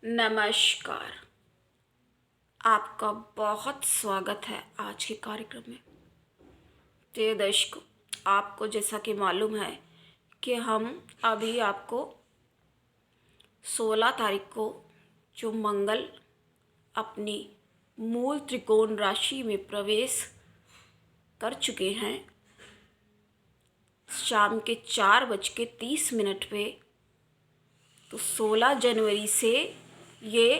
नमस्कार। आपका बहुत स्वागत है आज के कार्यक्रम में। प्रिय दर्शकों, आपको जैसा कि मालूम है कि हम अभी आपको 16 तारीख को जो मंगल अपनी मूल त्रिकोण राशि में प्रवेश कर चुके हैं, शाम के 4:30 पे। तो 16 जनवरी से ये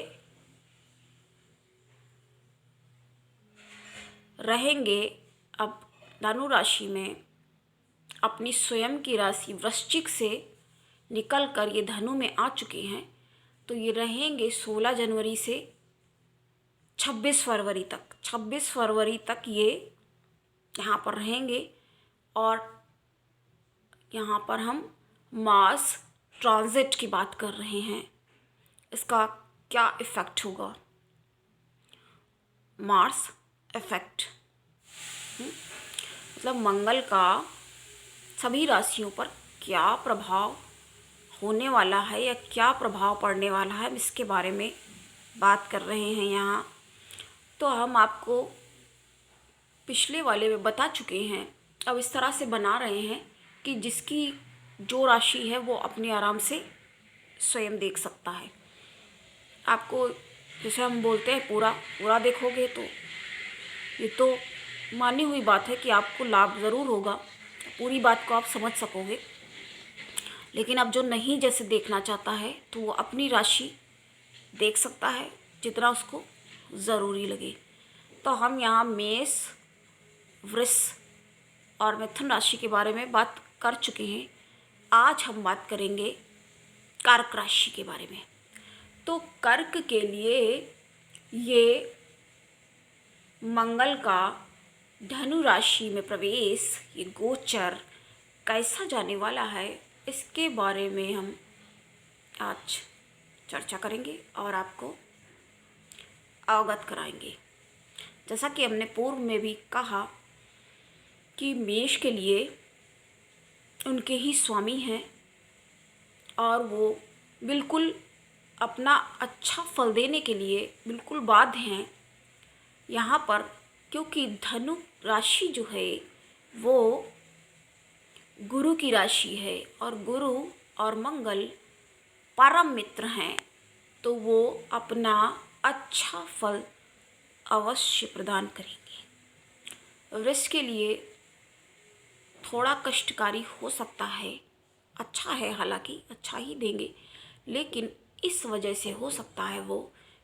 रहेंगे अब धनु राशि में, अपनी स्वयं की राशि वृश्चिक से निकल कर ये धनु में आ चुके हैं। तो ये रहेंगे 16 जनवरी से 26 फरवरी तक। 26 फरवरी तक ये यहाँ पर रहेंगे और यहाँ पर हम मार्स ट्रांजिट की बात कर रहे हैं। इसका क्या इफ़ेक्ट होगा? मार्स इफेक्ट मतलब मंगल का सभी राशियों पर क्या प्रभाव होने वाला है या क्या प्रभाव पड़ने वाला है, हम इसके बारे में बात कर रहे हैं यहाँ। तो हम आपको पिछले वाले में बता चुके हैं, अब इस तरह से बना रहे हैं कि जिसकी जो राशि है वो अपने आराम से स्वयं देख सकता है। आपको जैसे हम बोलते हैं पूरा पूरा देखोगे तो ये तो मानी हुई बात है कि आपको लाभ ज़रूर होगा, पूरी बात को आप समझ सकोगे। लेकिन अब जो नहीं जैसे देखना चाहता है तो वो अपनी राशि देख सकता है जितना उसको ज़रूरी लगे। तो हम यहाँ मेष, वृष और मिथुन राशि के बारे में बात कर चुके हैं। आज हम बात करेंगे कर्क राशि के बारे में। तो कर्क के लिए ये मंगल का धनु राशि में प्रवेश, ये गोचर कैसा जाने वाला है, इसके बारे में हम आज चर्चा करेंगे और आपको अवगत कराएंगे। जैसा कि हमने पूर्व में भी कहा कि मेष के लिए उनके ही स्वामी हैं और वो बिल्कुल अपना अच्छा फल देने के लिए बिल्कुल बाध्य हैं यहाँ पर, क्योंकि धनु राशि जो है वो गुरु की राशि है और गुरु और मंगल परम मित्र हैं। तो वो अपना अच्छा फल अवश्य प्रदान करेंगे। वृष के लिए थोड़ा कष्टकारी हो सकता है, अच्छा है, हालांकि अच्छा ही देंगे, लेकिन इस वजह से हो सकता है वो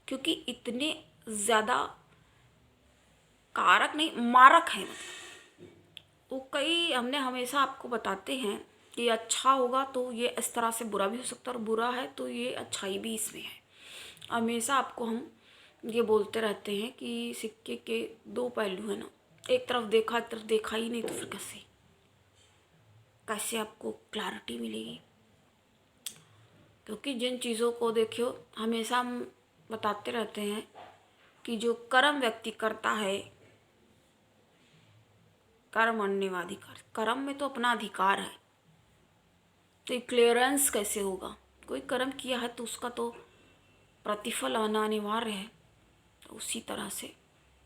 क्योंकि इतने ज़्यादा कारक नहीं, मारक है। मतलब वो कई हमने हमेशा आपको बताते हैं कि अच्छा होगा तो ये इस तरह से बुरा भी हो सकता है और बुरा है तो ये अच्छाई भी इसमें है। हमेशा आपको हम ये बोलते रहते हैं कि सिक्के के दो पहलू है ना, एक तरफ देखा एक तरफ देखा ही नहीं तो फिर कैसे आपको क्लैरिटी मिलेगी? क्योंकि जिन चीज़ों को देखियो, हमेशा हम बताते रहते हैं कि जो कर्म व्यक्ति करता है, कर्म अन्यवाधिकार, कर्म में तो अपना अधिकार है, तो क्लियरेंस कैसे होगा? कोई कर्म किया है तो उसका तो प्रतिफल आना अनिवार्य है। तो उसी तरह से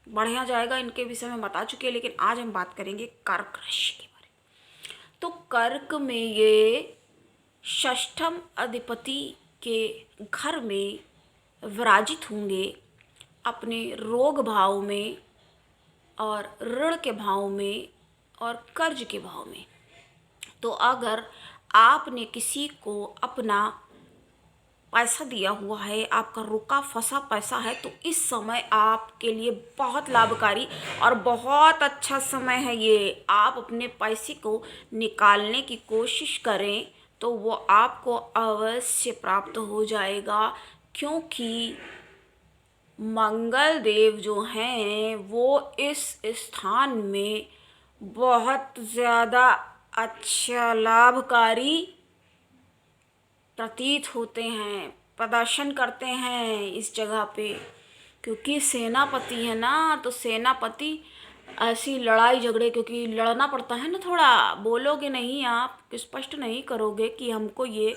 बढ़िया जाएगा, इनके विषय में बता चुके हैं, लेकिन आज हम बात करेंगे कर्क राशि के बारे में। तो कर्क में ये षष्ठम अधिपति के घर में विराजित होंगे, अपने रोग भाव में और ऋण के भाव में और कर्ज के भाव में। तो अगर आपने किसी को अपना पैसा दिया हुआ है, आपका रुका फंसा पैसा है, तो इस समय आपके लिए बहुत लाभकारी और बहुत अच्छा समय है ये। आप अपने पैसे को निकालने की कोशिश करें तो वो आपको अवश्य प्राप्त हो जाएगा, क्योंकि मंगल देव जो हैं वो इस स्थान में बहुत ज़्यादा अच्छा लाभकारी प्रतीत होते हैं, प्रदर्शन करते हैं इस जगह पे, क्योंकि सेनापति है ना। तो सेनापति ऐसी लड़ाई झगड़े, क्योंकि लड़ना पड़ता है ना, थोड़ा बोलोगे नहीं, आप स्पष्ट नहीं करोगे कि हमको ये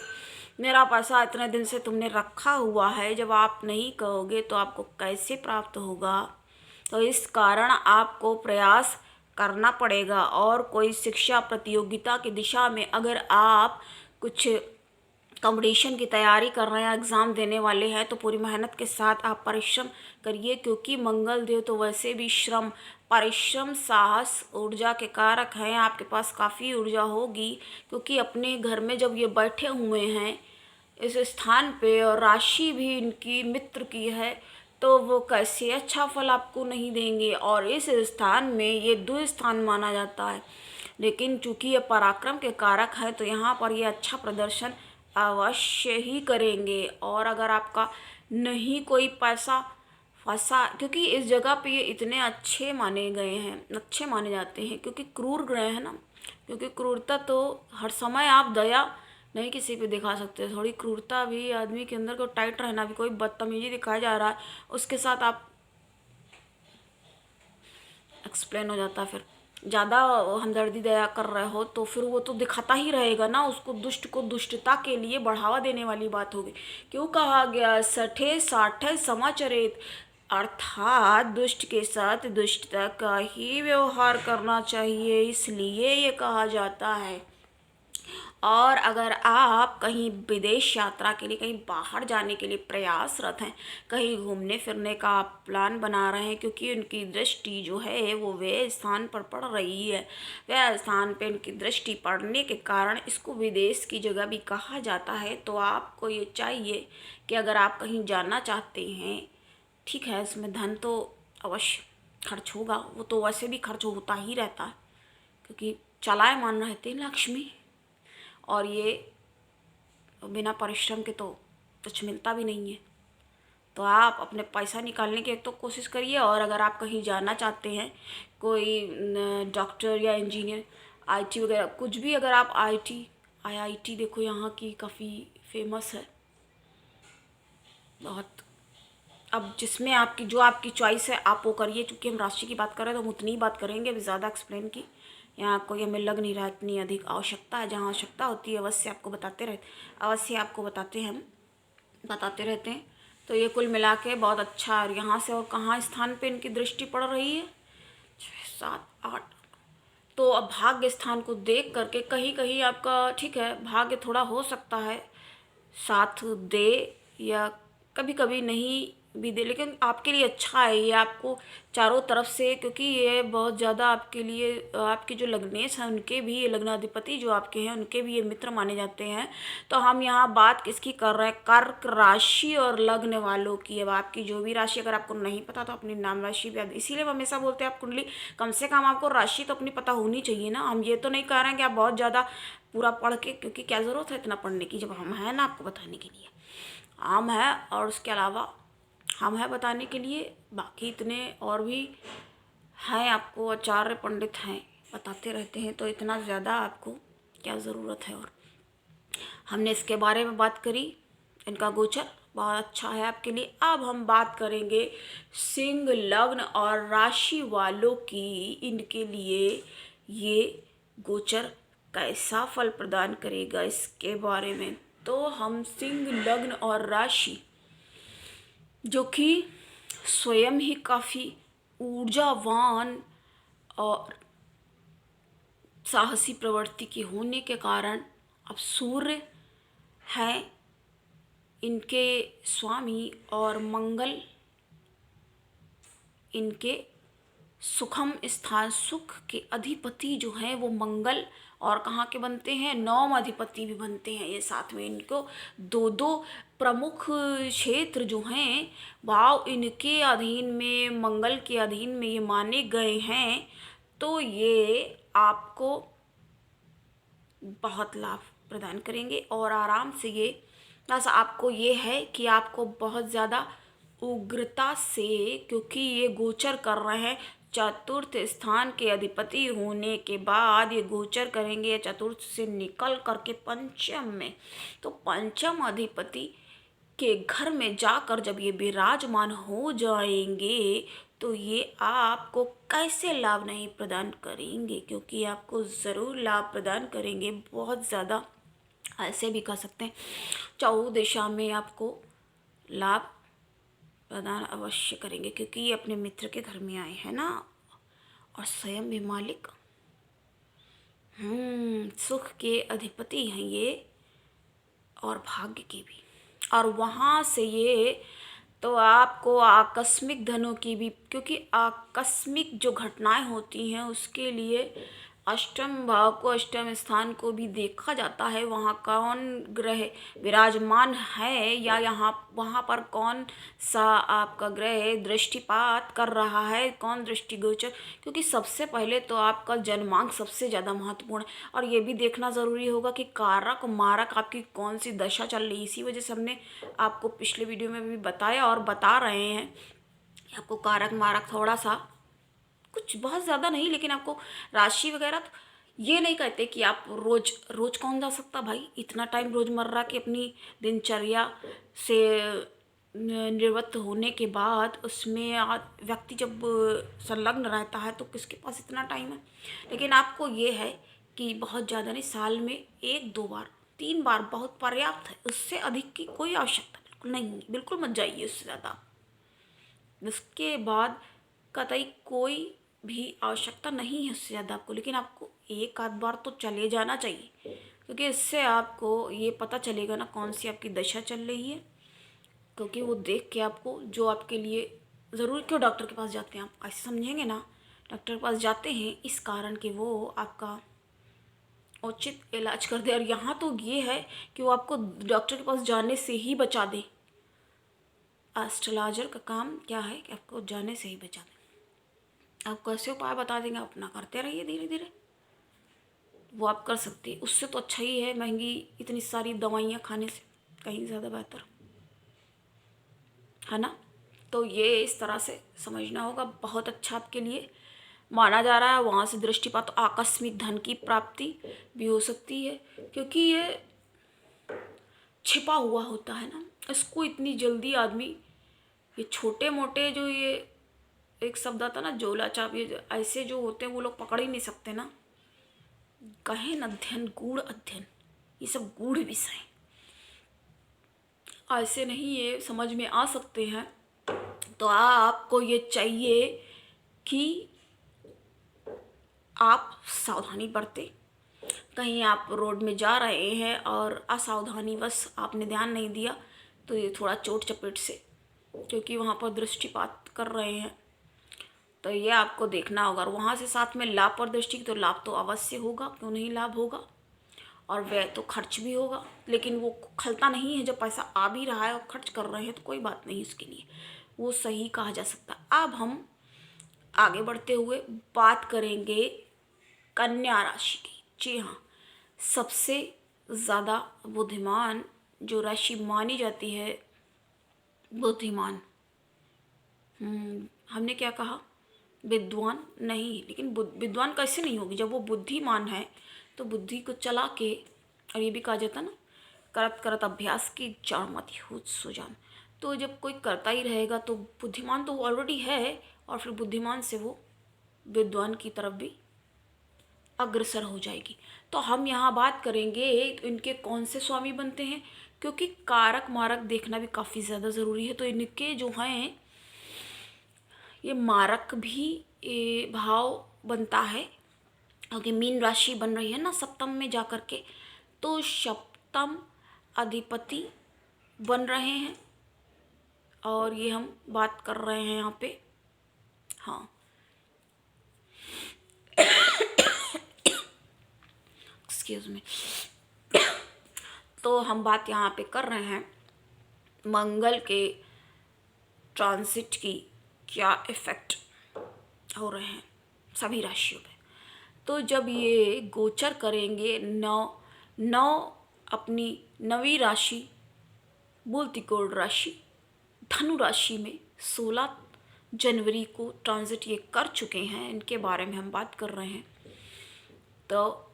मेरा पैसा इतने दिन से तुमने रखा हुआ है, जब आप नहीं कहोगे तो आपको कैसे प्राप्त होगा। तो इस कारण आपको प्रयास करना पड़ेगा। और कोई शिक्षा प्रतियोगिता की दिशा में अगर आप कुछ कंपटीशन की तैयारी कर रहे हैं, एग्ज़ाम देने वाले हैं, तो पूरी मेहनत के साथ आप परिश्रम करिए, क्योंकि मंगल देव तो वैसे भी श्रम, परिश्रम, साहस, ऊर्जा के कारक हैं। आपके पास काफ़ी ऊर्जा होगी, क्योंकि अपने घर में जब ये बैठे हुए हैं इस स्थान पे और राशि भी इनकी मित्र की है, तो वो कैसे अच्छा फल आपको नहीं देंगे। और इस स्थान में ये दुस्थान माना जाता है, लेकिन चूंकि ये पराक्रम के कारक हैं तो यहाँ पर ये अच्छा प्रदर्शन अवश्य ही करेंगे। और अगर आपका नहीं कोई पैसा फंसा, क्योंकि इस जगह पे ये इतने अच्छे माने गए हैं, अच्छे माने जाते हैं, क्योंकि क्रूर ग्रह है ना। क्योंकि क्रूरता तो हर समय, आप दया नहीं किसी पे दिखा सकते, थोड़ी क्रूरता भी आदमी के अंदर को टाइट रहना भी, कोई बदतमीजी दिखाया जा रहा है उसके साथ आप एक्सप्लेन हो जाता है। फिर ज़्यादा हमदर्दी दया कर रहे हो तो फिर वो तो दिखाता ही रहेगा ना, उसको दुष्ट को दुष्टता के लिए बढ़ावा देने वाली बात होगी। क्यों कहा गया सठे साठे समाचरित, अर्थात दुष्ट के साथ दुष्टता का ही व्यवहार करना चाहिए, इसलिए ये कहा जाता है। और अगर आप कहीं विदेश यात्रा के लिए, कहीं बाहर जाने के लिए प्रयासरत हैं, कहीं घूमने फिरने का आप प्लान बना रहे हैं, क्योंकि उनकी दृष्टि जो है वो वे स्थान पर पड़ रही है, वह स्थान पे उनकी दृष्टि पड़ने के कारण इसको विदेश की जगह भी कहा जाता है। तो आपको ये चाहिए कि अगर आप कहीं जाना चाहते हैं, ठीक है, इसमें धन तो अवश्य खर्च होगा, वो तो वैसे भी खर्च होता ही रहता है, क्योंकि चलायमान रहते हैं लक्ष्मी, और ये बिना परिश्रम के तो कुछ मिलता भी नहीं है। तो आप अपने पैसा निकालने की एक तो कोशिश करिए। और अगर आप कहीं जाना चाहते हैं, कोई डॉक्टर या इंजीनियर, आईटी वगैरह कुछ भी, अगर आप आईआईटी देखो यहाँ की काफ़ी फेमस है बहुत। अब जिसमें आपकी जो आपकी चॉइस है आप वो करिए। चूँकि हम राशि की बात कर रहे हैं तो हम उतनी ही बात करेंगे, अभी ज़्यादा एक्सप्लेन की यहाँ कोई हमें लग नहीं रहा इतनी अधिक आवश्यकता है। जहाँ आवश्यकता होती है अवश्य आपको बताते रहते हैं। तो ये कुल मिला के बहुत अच्छा है। और यहाँ से और कहाँ स्थान पे इनकी दृष्टि पड़ रही है, 6 7 8, तो अब भाग्य स्थान को देख करके कहीं कहीं आपका ठीक है भाग्य थोड़ा हो सकता है साथ दे, या कभी कभी नहीं भी दे, लेकिन आपके लिए अच्छा है ये, आपको चारों तरफ से, क्योंकि ये बहुत ज़्यादा आपके लिए, आपके जो लग्नेश हैं उनके भी, ये लग्नाधिपति जो आपके हैं उनके भी ये मित्र माने जाते हैं। तो हम यहाँ बात किसकी कर रहे हैं, कर्क राशि और लग्न वालों की। अब आपकी जो भी राशि अगर आपको नहीं पता तो अपनी नाम राशि भी, इसीलिए हम हमेशा बोलते हैं आप कुंडली कम से कम आपको राशि तो अपनी पता होनी चाहिए ना। हम ये तो नहीं कह रहे हैं कि आप बहुत ज़्यादा पूरा पढ़ के, क्योंकि क्या ज़रूरत है इतना पढ़ने की, जब हम हैं ना आपको बताने के लिए, हम है। और उसके अलावा हम है बताने के लिए, बाकी इतने और भी हैं, आपको आचार्य पंडित हैं बताते रहते हैं, तो इतना ज़्यादा आपको क्या ज़रूरत है। और हमने इसके बारे में बात करी, इनका गोचर बहुत अच्छा है आपके लिए। अब हम बात करेंगे सिंह लग्न और राशि वालों की, इनके लिए ये गोचर कैसा फल प्रदान करेगा इसके बारे में। तो हम सिंह लग्न और राशि, जो कि स्वयं ही काफ़ी ऊर्जावान और साहसी प्रवृत्ति के होने के कारण, अब सूर्य हैं इनके स्वामी, और मंगल इनके सुखम स्थान, सुख के अधिपति जो हैं वो मंगल, और कहाँ के बनते हैं, नवम अधिपति भी बनते हैं ये साथ में। इनको दो दो प्रमुख क्षेत्र जो हैं भाव इनके अधीन में, मंगल के अधीन में ये माने गए हैं। तो ये आपको बहुत लाभ प्रदान करेंगे और आराम से ये, बस आपको ये है कि आपको बहुत ज़्यादा उग्रता से, क्योंकि ये गोचर कर रहे हैं चतुर्थ स्थान के अधिपति होने के बाद ये गोचर करेंगे चतुर्थ से निकल करके पंचम में। तो पंचम अधिपति के घर में जाकर जब ये विराजमान हो जाएंगे तो ये आपको कैसे लाभ नहीं प्रदान करेंगे, क्योंकि आपको ज़रूर लाभ प्रदान करेंगे, बहुत ज़्यादा ऐसे भी कह सकते हैं। चौदह दिशा में आपको लाभ प्रदान अवश्य करेंगे, क्योंकि ये अपने मित्र के घर में आए हैं ना, और स्वयं भी मालिक, सुख के अधिपति हैं ये, और भाग्य की भी। और वहाँ से ये तो आपको आकस्मिक धनों की भी, क्योंकि आकस्मिक जो घटनाएं होती हैं उसके लिए अष्टम भाव को, अष्टम स्थान को भी देखा जाता है। वहाँ कौन ग्रह विराजमान है, या यहाँ वहाँ पर कौन सा आपका ग्रह दृष्टिपात कर रहा है, कौन दृष्टिगोचर, क्योंकि सबसे पहले तो आपका जन्मांक सबसे ज़्यादा महत्वपूर्ण है। और ये भी देखना ज़रूरी होगा कि कारक मारक आपकी कौन सी दशा चल रही है। इसी वजह से हमने आपको पिछले वीडियो में भी बताया और बता रहे हैं कि आपको कारक मारक थोड़ा सा, कुछ बहुत ज़्यादा नहीं, लेकिन आपको राशि वगैरह, तो ये नहीं कहते कि आप रोज रोज कौन जा सकता भाई, इतना टाइम रोज़मर्रा की अपनी दिनचर्या से निवृत्त होने के बाद उसमें व्यक्ति जब संलग्न रहता है तो किसके पास इतना टाइम है। लेकिन आपको ये है कि बहुत ज़्यादा नहीं, साल में 1-2 बार 3 बार बहुत पर्याप्त है, उससे अधिक की कोई आवश्यकता बिल्कुल नहीं, बिल्कुल मत जाइए उससे ज़्यादा। उसके बाद कतई कोई भी आवश्यकता नहीं है उससे ज़्यादा आपको, लेकिन आपको 1-आध बार तो चले जाना चाहिए, क्योंकि इससे आपको ये पता चलेगा ना कौन सी आपकी दशा चल रही है। क्योंकि वो देख के आपको जो आपके लिए ज़रूरी, क्यों डॉक्टर के पास जाते हैं आप, ऐसे समझेंगे ना, डॉक्टर के पास जाते हैं इस कारण कि वो आपका उचित इलाज कर दे। और यहाँ तो ये है कि वो आपको डॉक्टर के पास जाने से ही बचा दे। एस्ट्रोलॉजर का काम क्या है कि आपको जाने से ही बचा दे। आपको ऐसे उपाय बता देंगे, अपना करते रहिए धीरे धीरे, वो आप कर सकते हैं। उससे तो अच्छा ही है महंगी इतनी सारी दवाइयाँ खाने से, कहीं ज़्यादा बेहतर है ना। तो ये इस तरह से समझना होगा, बहुत अच्छा आपके लिए माना जा रहा है। वहाँ से दृष्टिपात, तो आकस्मिक धन की प्राप्ति भी हो सकती है, क्योंकि ये छिपा हुआ होता है ना, इसको इतनी जल्दी आदमी, ये छोटे मोटे जो ये एक शब्द आता ना जोला चाप, ये ऐसे जो होते हैं वो लोग पकड़ ही नहीं सकते ना। गहन अध्ययन, गूढ़ अध्ययन, ये सब गूढ़ विषय ऐसे नहीं ये समझ में आ सकते हैं। तो आपको ये चाहिए कि आप सावधानी बरतें। कहीं आप रोड में जा रहे हैं और असावधानीवश आपने ध्यान नहीं दिया तो ये थोड़ा चोट चपेट से, क्योंकि वहाँ पर दृष्टिपात कर रहे हैं, तो ये आपको देखना होगा। और वहाँ से साथ में लाभ पर दृष्टि, तो लाभ तो अवश्य होगा, क्यों नहीं लाभ होगा, और व्यय तो खर्च भी होगा। लेकिन वो खलता नहीं है, जब पैसा आ भी रहा है और खर्च कर रहे हैं तो कोई बात नहीं, उसके लिए वो सही कहा जा सकता। अब हम आगे बढ़ते हुए बात करेंगे कन्या राशि की। जी हाँ, सबसे ज़्यादा बुद्धिमान जो राशि मानी जाती है, बुद्धिमान, हमने क्या कहा, विद्वान नहीं, लेकिन विद्वान कैसे नहीं होगी जब वो बुद्धिमान है। तो बुद्धि को चला के, और ये भी कहा जाता ना, करत करत अभ्यास की जामति हो सुजान। तो जब कोई करता ही रहेगा तो बुद्धिमान तो ऑलरेडी है, और फिर बुद्धिमान से वो विद्वान की तरफ भी अग्रसर हो जाएगी। तो हम यहाँ बात करेंगे तो इनके कौन से स्वामी बनते हैं, क्योंकि कारक मारक देखना भी काफ़ी ज़्यादा ज़रूरी है। तो इनके जो हैं ये मारक भी भाव बनता है, क्योंकि मीन राशि बन रही है ना सप्तम में जा कर के, तो सप्तम अधिपति बन रहे हैं। और ये हम बात कर रहे हैं यहाँ पे, हाँ एक्सक्यूज मी, तो हम बात यहाँ पे कर रहे हैं मंगल के ट्रांसिट की क्या इफ़ेक्ट हो रहे हैं सभी राशियों पे। तो जब ये गोचर करेंगे नौ अपनी नवी राशि मूलतिकोण राशि धनु राशि में 16 जनवरी को ट्रांजिट ये कर चुके हैं, इनके बारे में हम बात कर रहे हैं। तो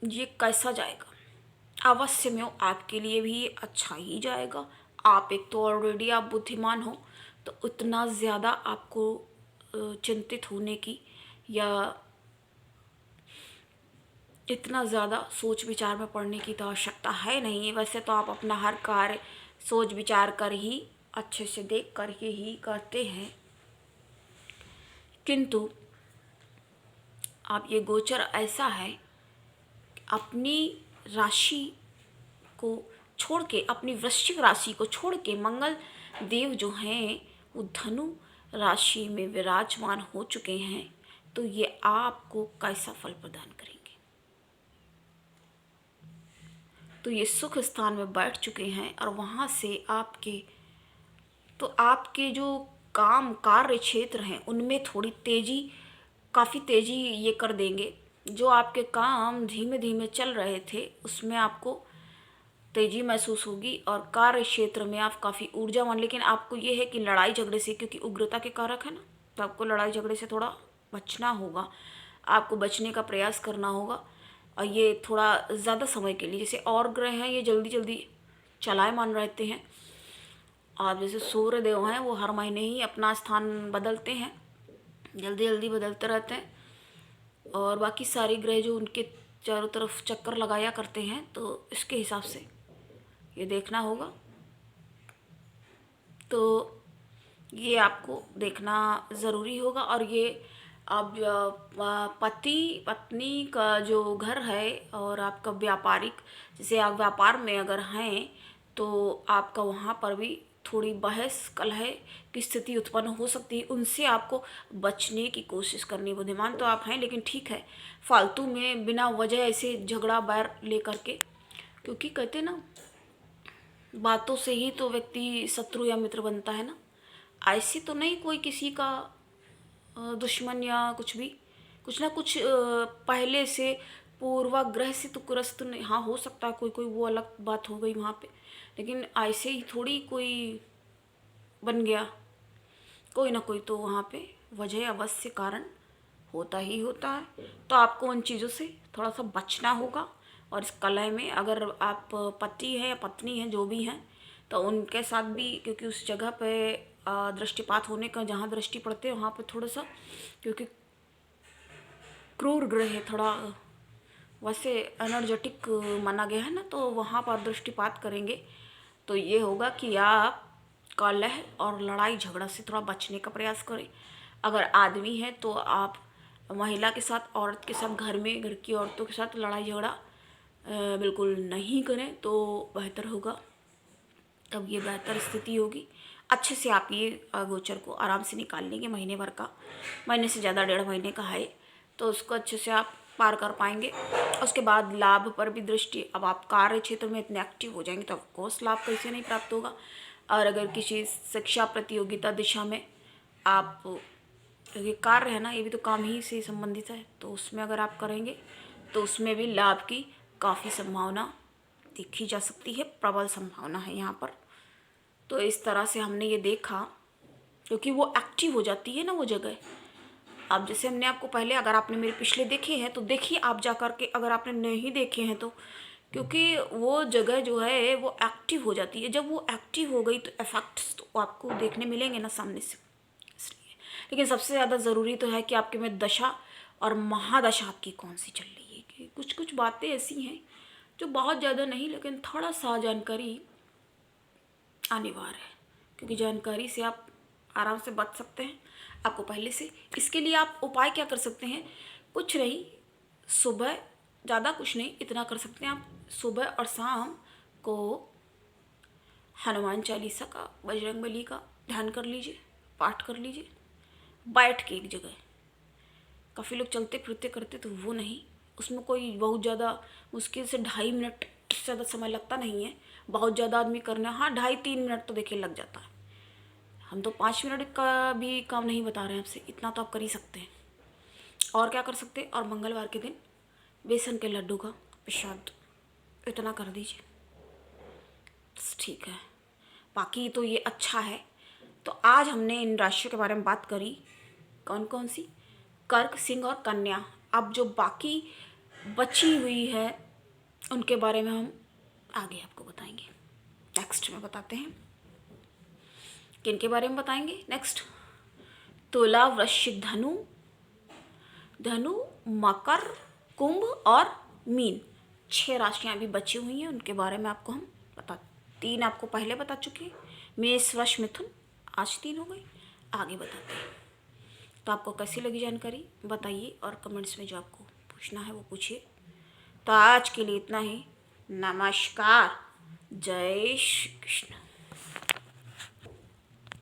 ये कैसा जाएगा, अवश्य में आपके लिए भी ये अच्छा ही जाएगा। आप एक तो ऑलरेडी आप बुद्धिमान हो, तो उतना ज़्यादा आपको चिंतित होने की या इतना ज़्यादा सोच विचार में पड़ने की तो आवश्यकता है नहीं। वैसे तो आप अपना हर कार्य सोच विचार कर ही, अच्छे से देख कर के ही करते हैं, किंतु आप ये गोचर ऐसा है, अपनी राशि को छोड़ के, अपनी वृश्चिक राशि को छोड़ के मंगल देव जो हैं वो धनु राशि में विराजमान हो चुके हैं। तो ये आपको कैसा फल प्रदान करेंगे? तो ये सुख स्थान में बैठ चुके हैं और वहाँ से आपके जो काम कार्य क्षेत्र हैं उनमें थोड़ी तेज़ी, काफ़ी तेज़ी ये कर देंगे। जो आपके काम धीमे धीमे चल रहे थे उसमें आपको तेज़ी महसूस होगी और कार्य क्षेत्र में आप काफ़ी ऊर्जावान। लेकिन आपको ये है कि लड़ाई झगड़े से, क्योंकि उग्रता के कारक है ना, तो आपको लड़ाई झगड़े से थोड़ा बचना होगा, आपको बचने का प्रयास करना होगा। और ये थोड़ा ज़्यादा समय के लिए, जैसे और ग्रह हैं ये जल्दी जल्दी चलायमान रहते हैं। आप जैसे सूर्य देव हैं वो हर महीने ही अपना स्थान बदलते हैं, जल्दी जल्दी बदलते रहते हैं। और बाकी सारे ग्रह जो उनके चारों तरफ चक्कर लगाया करते हैं, तो इसके हिसाब से ये देखना होगा। तो ये आपको देखना ज़रूरी होगा। और ये अब पति पत्नी का जो घर है और आपका व्यापारिक, जैसे आप व्यापार में अगर हैं तो आपका वहाँ पर भी थोड़ी बहस कलह की स्थिति उत्पन्न हो सकती है। उनसे आपको बचने की कोशिश करनी। बुद्धिमान तो आप हैं, लेकिन ठीक है, फालतू में बिना वजह ऐसे झगड़ा बैर ले करके, क्योंकि कहते ना बातों से ही तो व्यक्ति शत्रु या मित्र बनता है ना। ऐसे तो नहीं कोई किसी का दुश्मन या कुछ भी, कुछ ना कुछ पहले से पूर्वाग्रह से तो ग्रस्त नहीं। हाँ, हो सकता है कोई कोई, वो अलग बात हो गई वहाँ पे, लेकिन ऐसे ही थोड़ी कोई बन गया। कोई ना कोई तो वहाँ पे वजह, अवश्य कारण होता ही होता है। तो आपको उन चीज़ों से थोड़ा सा बचना होगा। और इस कलह में अगर आप पति हैं या पत्नी हैं जो भी हैं, तो उनके साथ भी, क्योंकि उस जगह पे दृष्टिपात होने का, जहाँ दृष्टि पड़ते हैं वहाँ पे थोड़ा सा, क्योंकि क्रूर ग्रह है थोड़ा, वैसे एनर्जेटिक माना गया है ना, तो वहाँ पर दृष्टिपात करेंगे तो ये होगा कि आप कलह और लड़ाई झगड़ा से थोड़ा बचने का प्रयास करें। अगर आदमी है तो आप महिला के साथ, औरत के साथ, घर में घर की औरतों के साथ लड़ाई झगड़ा बिल्कुल नहीं करें तो बेहतर होगा। तब ये बेहतर स्थिति होगी। अच्छे से आप ये गोचर को आराम से निकाल लेंगे। महीने भर का, महीने से ज़्यादा 1.5 महीने का है, तो उसको अच्छे से आप पार कर पाएंगे। उसके बाद लाभ पर भी दृष्टि, अब आप कार्य क्षेत्र में इतने एक्टिव हो जाएंगे तो ऑफकोर्स लाभ कैसे नहीं प्राप्त होगा। और अगर किसी शिक्षा प्रतियोगिता दिशा में आप, ये कार्य है ना, ये भी तो काम ही से संबंधित है, तो उसमें अगर आप करेंगे तो उसमें भी लाभ की काफ़ी संभावना देखी जा सकती है, प्रबल संभावना है यहाँ पर। तो इस तरह से हमने ये देखा, क्योंकि वो एक्टिव हो जाती है ना वो जगह। अब जैसे हमने आपको पहले, अगर आपने मेरे पिछले देखे हैं तो देखिए आप जा कर के, अगर आपने नहीं देखे हैं तो, क्योंकि वो जगह जो है वो एक्टिव हो जाती है। जब वो एक्टिव हो गई तो इफेक्ट्स तो आपको देखने मिलेंगे ना सामने से, इसलिए। लेकिन सबसे ज़्यादा ज़रूरी तो है कि आपके में दशा और महादशा आपकी कौन सी चल रही है। कि कुछ कुछ बातें ऐसी हैं जो बहुत ज़्यादा नहीं, लेकिन थोड़ा सा जानकारी अनिवार्य है, क्योंकि जानकारी से आप आराम से बच सकते हैं। आपको पहले से, इसके लिए आप उपाय क्या कर सकते हैं? कुछ नहीं, सुबह, ज़्यादा कुछ नहीं, इतना कर सकते हैं आप, सुबह और शाम को हनुमान चालीसा का, बजरंगबली का ध्यान कर लीजिए, पाठ कर लीजिए, बैठ के एक जगह। काफ़ी लोग चलते फिरते करते तो वो नहीं, उसमें कोई बहुत ज़्यादा, मुश्किल से 2.5 मिनट से ज़्यादा समय लगता नहीं है। बहुत ज़्यादा आदमी करना, हाँ 2.5-3 मिनट तो देखिए लग जाता है। हम तो 5 मिनट का भी काम नहीं बता रहे हैं आपसे, इतना तो आप कर ही सकते हैं। और क्या कर सकते हैं? और मंगलवार के दिन बेसन के लड्डू का प्रसाद, इतना कर दीजिए, ठीक है। बाकी तो ये अच्छा है। तो आज हमने इन राशियों के बारे में बात करी। कौन कौन सी? कर्क, सिंह और कन्या। अब जो बाकी बची हुई है उनके बारे में हम आगे आपको बताएंगे, नेक्स्ट में बताते हैं। किनके बारे में बताएंगे नेक्स्ट? तुला, वृश्चिक, धनु, मकर, कुंभ और मीन। 6 राशियाँ अभी बची हुई हैं, उनके बारे में आपको हम 3 आपको पहले बता चुके हैं, मेष वृष मिथुन, आज 3 हो गई, आगे बताते हैं। तो आपको कैसी लगी जानकारी बताइए, और कमेंट्स में जो आपको पूछना है वो पूछिए। तो आज के लिए इतना ही। नमस्कार, जय श्री कृष्ण।